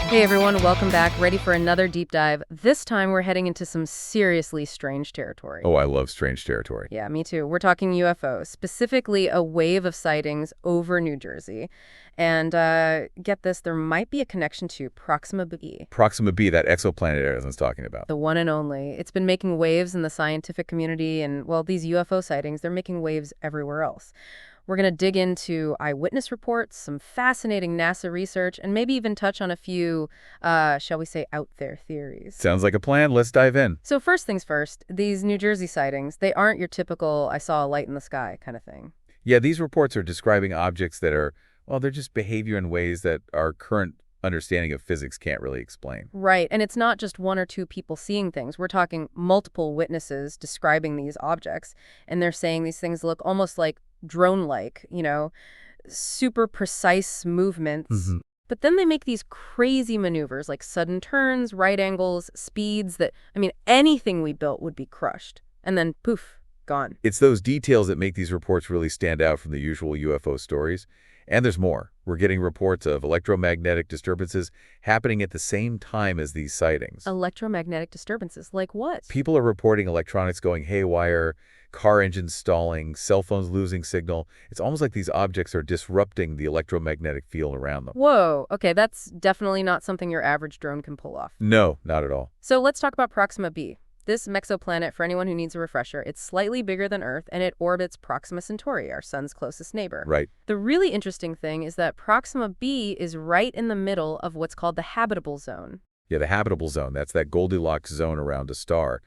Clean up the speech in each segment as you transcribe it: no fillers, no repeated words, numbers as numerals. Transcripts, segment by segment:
Hey everyone, welcome back. Ready for another deep dive. This time we're heading into some seriously strange territory. Oh, I love strange territory. Yeah, me too. We're talking UFOs, specifically a wave of sightings over New Jersey. And get this, there might be a connection to Proxima B. Proxima B, that exoplanet everyone's talking about. The one and only. It's been making waves in the scientific community, and, well, these UFO sightings, they're making waves everywhere else. We're going to dig into eyewitness reports, some fascinating NASA research, and maybe even touch on a few, shall we say, out there theories. Sounds like a plan. Let's dive in. So first things first, these New Jersey sightings, they aren't your typical I saw a light in the sky kind of thing. Yeah, these reports are describing objects that are, well, they're just behavior in ways that our current understanding of physics can't really explain. Right, and it's not just one or two people seeing things. We're talking multiple witnesses describing these objects, and they're saying these things look almost like drone-like, super precise movements. But then they make these crazy maneuvers, like sudden turns, right angles, speeds that, anything we built would be crushed. And then, poof, gone. It's those details that make these reports really stand out from the usual UFO stories. And there's more. We're getting reports of electromagnetic disturbances happening at the same time as these sightings. Electromagnetic disturbances? Like what? People are reporting electronics going haywire, car engines stalling, cell phones losing signal. It's almost like these objects are disrupting the electromagnetic field around them. Whoa. Okay, that's definitely not something your average drone can pull off. No, not at all. So let's talk about Proxima B. This exoplanet, for anyone who needs a refresher, it's slightly bigger than Earth, and it orbits Proxima Centauri, our sun's closest neighbor. Right. The really interesting thing is that Proxima B is right in the middle of what's called the habitable zone. Yeah, the habitable zone. That's that Goldilocks zone around a star,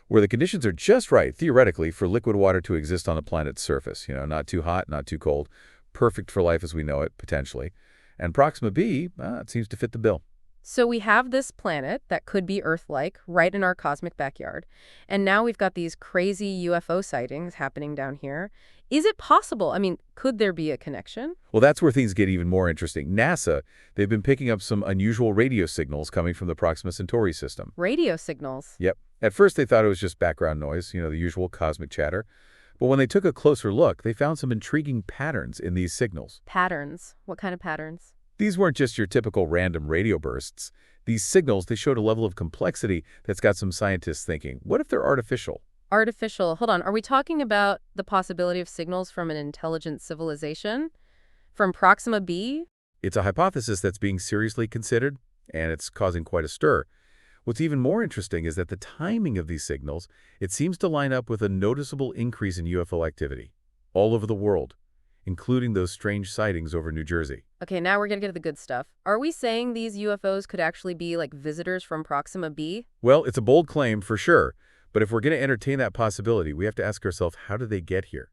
where the conditions are just right, theoretically, for liquid water to exist on the planet's surface. Not too hot, not too cold. Perfect for life as we know it, potentially. And Proxima B, it seems to fit the bill. So we have this planet that could be Earth-like right in our cosmic backyard. And now we've got these crazy UFO sightings happening down here. Is it possible? Could there be a connection? Well, that's where things get even more interesting. NASA, they've been picking up some unusual radio signals coming from the Proxima Centauri system. Radio signals? Yep. At first, they thought it was just background noise, the usual cosmic chatter. But when they took a closer look, they found some intriguing patterns in these signals. Patterns? What kind of patterns? These weren't just your typical random radio bursts. These signals, they showed a level of complexity that's got some scientists thinking, what if they're artificial? Artificial. Hold on. Are we talking about the possibility of signals from an intelligent civilization? From Proxima B? It's a hypothesis that's being seriously considered, and it's causing quite a stir. What's even more interesting is that the timing of these signals, it seems to line up with a noticeable increase in UFO activity all over the world, including those strange sightings over New Jersey. Okay, now we're going to get to the good stuff. Are we saying these UFOs could actually be like visitors from Proxima B? Well, it's a bold claim for sure, but if we're going to entertain that possibility, we have to ask ourselves, how did they get here?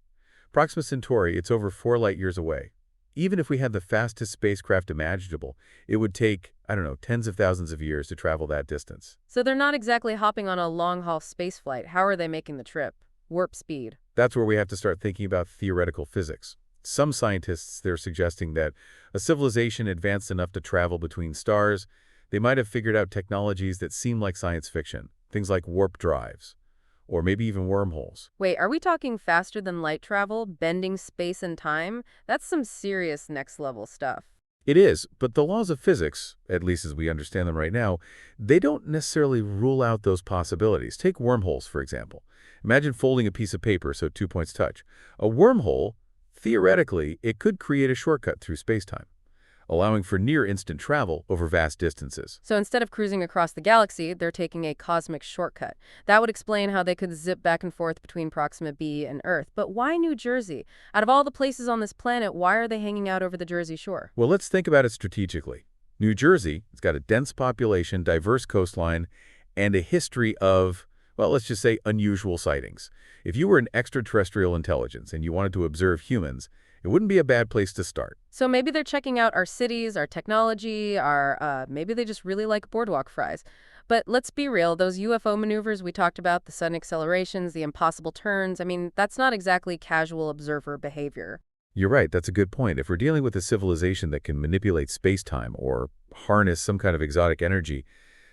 Proxima Centauri, it's over 4 light years away. Even if we had the fastest spacecraft imaginable, it would take, tens of thousands of years to travel that distance. So they're not exactly hopping on a long-haul spaceflight. How are they making the trip? Warp speed. That's where we have to start thinking about theoretical physics. Some scientists, they're suggesting that a civilization advanced enough to travel between stars, they might have figured out technologies that seem like science fiction, things like warp drives, or maybe even wormholes. Wait, are we talking faster than light travel, bending space and time? That's some serious next-level stuff. It is, but the laws of physics, at least as we understand them right now, they don't necessarily rule out those possibilities. Take wormholes, for example. Imagine folding a piece of paper so 2 points touch. A wormhole, theoretically, it could create a shortcut through spacetime. allowing for near-instant travel over vast distances. So instead of cruising across the galaxy, they're taking a cosmic shortcut. That would explain how they could zip back and forth between Proxima B and Earth. But why New Jersey? Out of all the places on this planet, why are they hanging out over the Jersey Shore? Well, let's think about it strategically. New Jersey, it's got a dense population, diverse coastline, and a history of, well, let's just say unusual sightings. If you were an extraterrestrial intelligence and you wanted to observe humans, it wouldn't be a bad place to start. So maybe they're checking out our cities, our technology, maybe they just really like boardwalk fries. But let's be real, those UFO maneuvers we talked about, the sudden accelerations, the impossible turns, I mean, that's not exactly casual observer behavior. You're right, that's a good point. If we're dealing with a civilization that can manipulate space-time or harness some kind of exotic energy,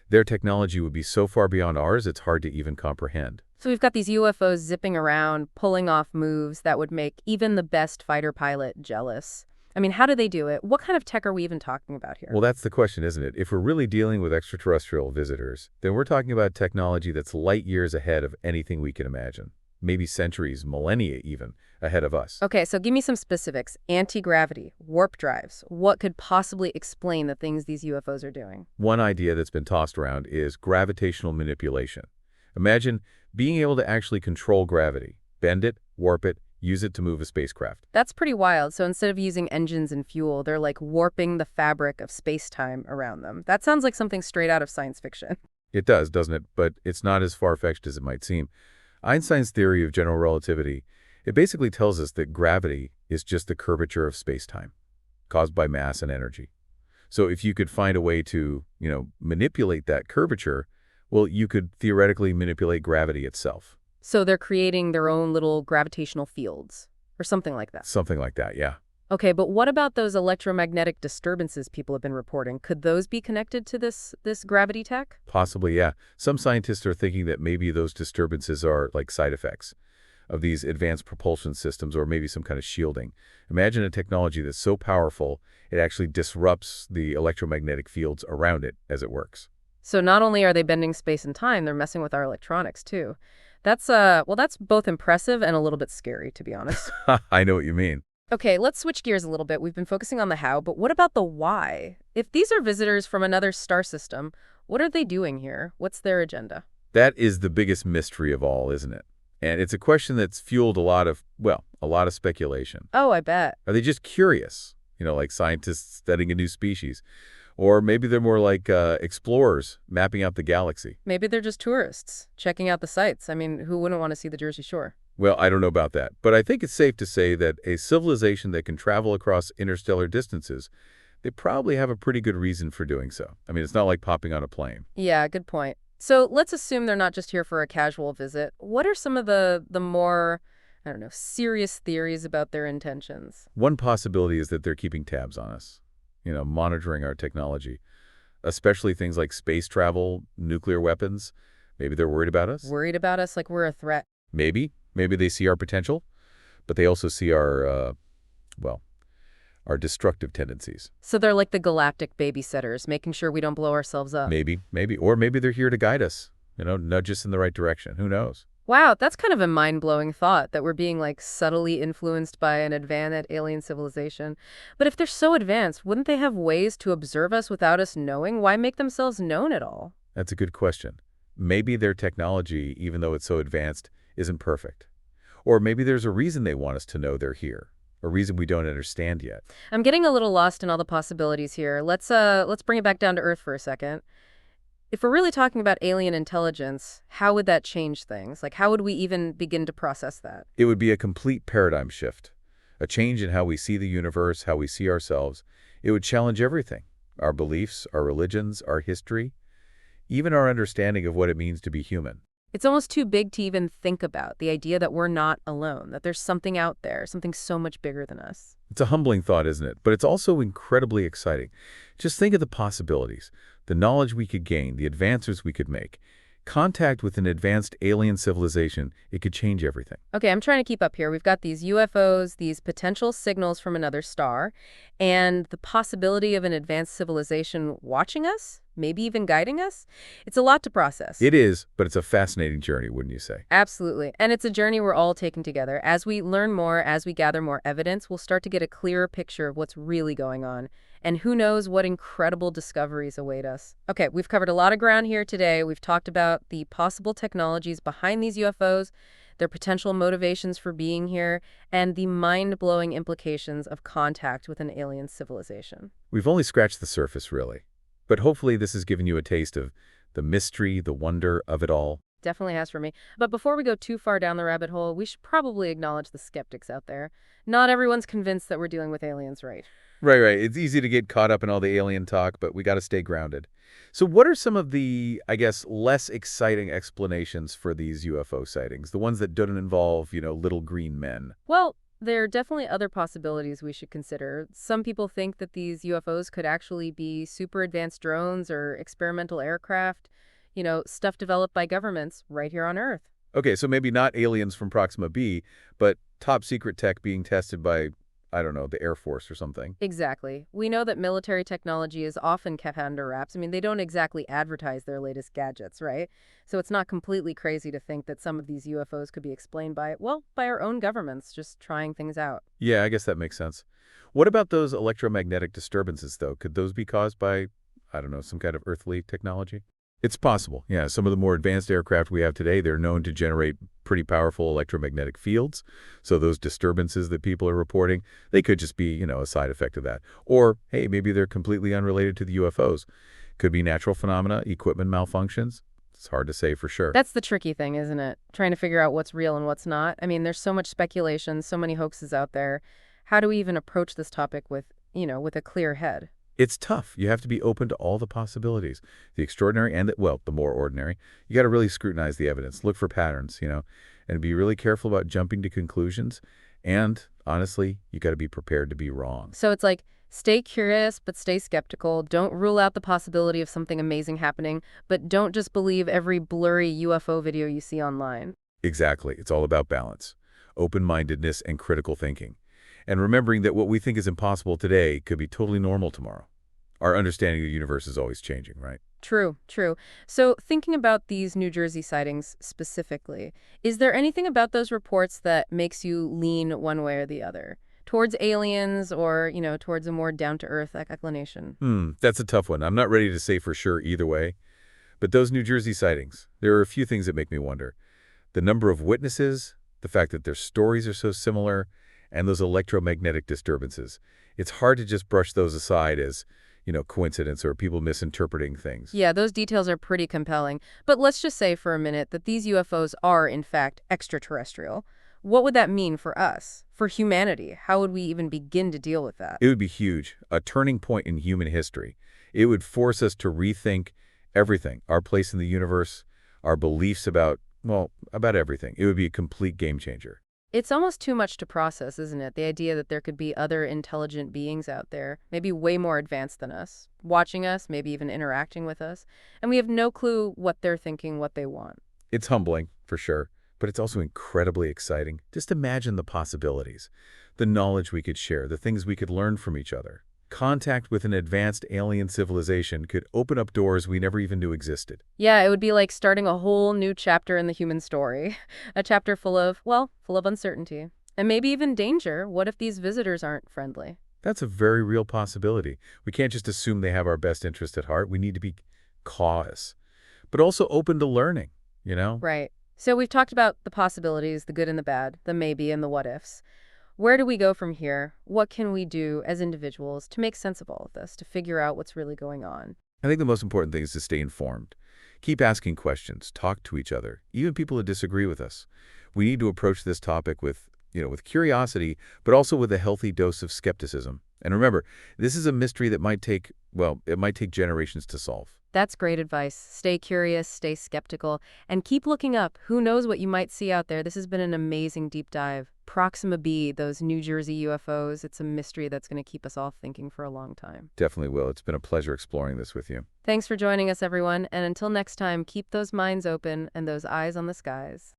their technology would be so far beyond ours, it's hard to even comprehend. So we've got these UFOs zipping around, pulling off moves that would make even the best fighter pilot jealous. I mean, how do they do it? What kind of tech are we even talking about here? Well, that's the question, isn't it? If we're really dealing with extraterrestrial visitors, then we're talking about technology that's light years ahead of anything we can imagine. Maybe centuries, millennia even, ahead of us. Okay, so give me some specifics. Anti-gravity, warp drives. What could possibly explain the things these UFOs are doing? One idea that's been tossed around is gravitational manipulation. Imagine being able to actually control gravity, bend it, warp it, use it to move a spacecraft. That's pretty wild. So instead of using engines and fuel, they're like warping the fabric of space-time around them. That sounds like something straight out of science fiction. It does, doesn't it? But it's not as far-fetched as it might seem. Einstein's theory of general relativity, it basically tells us that gravity is just the curvature of space-time, caused by mass and energy. So if you could find a way to, manipulate that curvature, well, you could theoretically manipulate gravity itself. So they're creating their own little gravitational fields, or something like that. Something like that, yeah. Okay, but what about those electromagnetic disturbances people have been reporting? Could those be connected to this gravity tech? Possibly, yeah. Some scientists are thinking that maybe those disturbances are like side effects of these advanced propulsion systems or maybe some kind of shielding. Imagine a technology that's so powerful, it actually disrupts the electromagnetic fields around it as it works. So not only are they bending space and time, they're messing with our electronics too. That's both impressive and a little bit scary, to be honest. I know what you mean. Okay, let's switch gears a little bit. We've been focusing on the how, but what about the why? If these are visitors from another star system, what are they doing here? What's their agenda? That is the biggest mystery of all, isn't it? And it's a question that's fueled a lot of speculation. Oh, I bet. Are they just curious, like scientists studying a new species? Or maybe they're more like explorers mapping out the galaxy. Maybe they're just tourists checking out the sights. I mean, who wouldn't want to see the Jersey Shore? Well, I don't know about that, but I think it's safe to say that a civilization that can travel across interstellar distances, they probably have a pretty good reason for doing so. I mean, it's not like popping on a plane. Yeah, good point. So let's assume they're not just here for a casual visit. What are some of the more, serious theories about their intentions? One possibility is that they're keeping tabs on us, monitoring our technology, especially things like space travel, nuclear weapons. Maybe they're worried about us. Worried about us like we're a threat. Maybe. Maybe they see our potential, but they also see our destructive tendencies. So they're like the galactic babysitters, making sure we don't blow ourselves up. Maybe. Or maybe they're here to guide us, nudge us in the right direction. Who knows? Wow, that's kind of a mind-blowing thought, that we're being like subtly influenced by an advanced alien civilization. But if they're so advanced, wouldn't they have ways to observe us without us knowing? Why make themselves known at all? That's a good question. Maybe their technology, even though it's so advanced, isn't perfect. Or maybe there's a reason they want us to know they're here, a reason we don't understand yet. I'm getting a little lost in all the possibilities here. Let's bring it back down to Earth for a second. If we're really talking about alien intelligence, how would that change things? Like, how would we even begin to process that? It would be a complete paradigm shift, a change in how we see the universe, how we see ourselves. It would challenge everything, our beliefs, our religions, our history, even our understanding of what it means to be human. It's almost too big to even think about, the idea that we're not alone, that there's something out there, something so much bigger than us. It's a humbling thought, isn't it? But it's also incredibly exciting. Just think of the possibilities, the knowledge we could gain, the advances we could make. Contact with an advanced alien civilization, it could change everything. Okay, I'm trying to keep up here. We've got these UFOs, these potential signals from another star, and the possibility of an advanced civilization watching us, maybe even guiding us? It's a lot to process. It is, but it's a fascinating journey, wouldn't you say? Absolutely. And it's a journey we're all taking together. As we learn more, as we gather more evidence, we'll start to get a clearer picture of what's really going on. And who knows what incredible discoveries await us. Okay, we've covered a lot of ground here today. We've talked about the possible technologies behind these UFOs, their potential motivations for being here, and the mind-blowing implications of contact with an alien civilization. We've only scratched the surface, really. But hopefully this has given you a taste of the mystery, the wonder of it all. Definitely has for me. But before we go too far down the rabbit hole, we should probably acknowledge the skeptics out there. Not everyone's convinced that we're dealing with aliens, right? Right, right. It's easy to get caught up in all the alien talk, but we got to stay grounded. So what are some of the, I guess, less exciting explanations for these UFO sightings? The ones that don't involve, little green men? Well, there are definitely other possibilities we should consider. Some people think that these UFOs could actually be super advanced drones or experimental aircraft, stuff developed by governments right here on Earth. Okay, so maybe not aliens from Proxima B, but top secret tech being tested by, I don't know, the Air Force or something. Exactly. We know that military technology is often kept under wraps. I mean, they don't exactly advertise their latest gadgets, right? So it's not completely crazy to think that some of these UFOs could be explained by, well, by our own governments just trying things out. Yeah, I guess that makes sense. What about those electromagnetic disturbances, though? Could those be caused by, I don't know, some kind of earthly technology? It's possible. Yeah, some of the more advanced aircraft we have today, they're known to generate pretty powerful electromagnetic fields. So those disturbances that people are reporting, they could just be, a side effect of that. Or, hey, maybe they're completely unrelated to the UFOs. Could be natural phenomena, equipment malfunctions. It's hard to say for sure. That's the tricky thing, isn't it? Trying to figure out what's real and what's not. I mean, there's so much speculation, so many hoaxes out there. How do we even approach this topic with a clear head? It's tough. You have to be open to all the possibilities, the extraordinary and the more ordinary. You got to really scrutinize the evidence, look for patterns, and be really careful about jumping to conclusions. And honestly, you got to be prepared to be wrong. So it's like, stay curious, but stay skeptical. Don't rule out the possibility of something amazing happening, but don't just believe every blurry UFO video you see online. Exactly. It's all about balance, open-mindedness, and critical thinking. And remembering that what we think is impossible today could be totally normal tomorrow. Our understanding of the universe is always changing, right? True, true. So thinking about these New Jersey sightings specifically, is there anything about those reports that makes you lean one way or the other? Towards aliens or, towards a more down-to-earth explanation? That's a tough one. I'm not ready to say for sure either way. But those New Jersey sightings, there are a few things that make me wonder. The number of witnesses, the fact that their stories are so similar, and those electromagnetic disturbances. It's hard to just brush those aside as, coincidence or people misinterpreting things. Yeah, those details are pretty compelling. But let's just say for a minute that these UFOs are, in fact, extraterrestrial. What would that mean for us, for humanity? How would we even begin to deal with that? It would be huge, a turning point in human history. It would force us to rethink everything, our place in the universe, our beliefs about everything. It would be a complete game changer. It's almost too much to process, isn't it? The idea that there could be other intelligent beings out there, maybe way more advanced than us, watching us, maybe even interacting with us, and we have no clue what they're thinking, what they want. It's humbling, for sure, but it's also incredibly exciting. Just imagine the possibilities, the knowledge we could share, the things we could learn from each other. Contact with an advanced alien civilization could open up doors we never even knew existed. Yeah, it would be like starting a whole new chapter in the human story. A chapter full of uncertainty. And maybe even danger. What if these visitors aren't friendly? That's a very real possibility. We can't just assume they have our best interest at heart. We need to be cautious, but also open to learning. Right. So we've talked about the possibilities, the good and the bad, the maybe and the what ifs. Where do we go from here? What can we do as individuals to make sense of all of this, to figure out what's really going on? I think the most important thing is to stay informed. Keep asking questions, talk to each other, even people who disagree with us. We need to approach this topic with curiosity, but also with a healthy dose of skepticism. And remember, this is a mystery that might take generations to solve. That's great advice. Stay curious, stay skeptical, and keep looking up. Who knows what you might see out there? This has been an amazing deep dive. Proxima B, those New Jersey UFOs, it's a mystery that's going to keep us all thinking for a long time. Definitely will. It's been a pleasure exploring this with you. Thanks for joining us, everyone. And until next time, keep those minds open and those eyes on the skies.